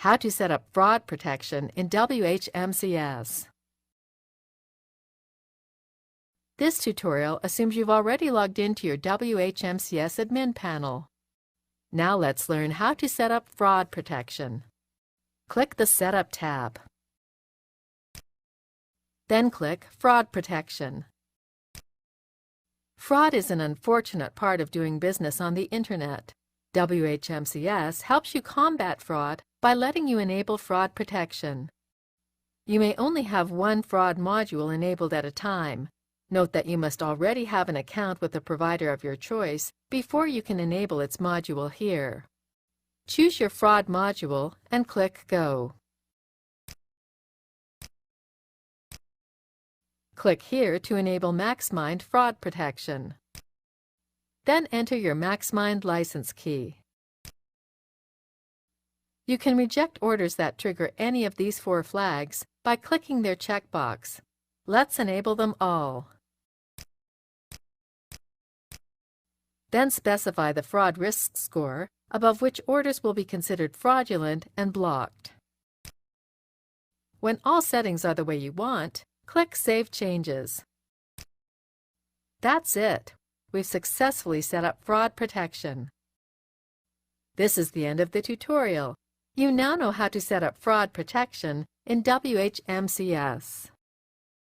How to set up fraud protection in WHMCS. This tutorial assumes you've already logged into your WHMCS admin panel. Now let's learn how to set up fraud protection. Click the Setup tab. Then click Fraud Protection. Fraud is an unfortunate part of doing business on the Internet. WHMCS helps you combat fraud by letting you enable fraud protection. You may only have one fraud module enabled at a time. Note that you must already have an account with the provider of your choice before you can enable its module here. Choose your fraud module and click Go. Click here to enable MaxMind fraud protection. Then enter your MaxMind license key. You can reject orders that trigger any of these 4 flags by clicking their checkbox. Let's enable them all. Then specify the fraud risk score, above which orders will be considered fraudulent and blocked. When all settings are the way you want, click Save Changes. That's it. We've successfully set up fraud protection. This is the end of the tutorial. You now know how to set up fraud protection in WHMCS.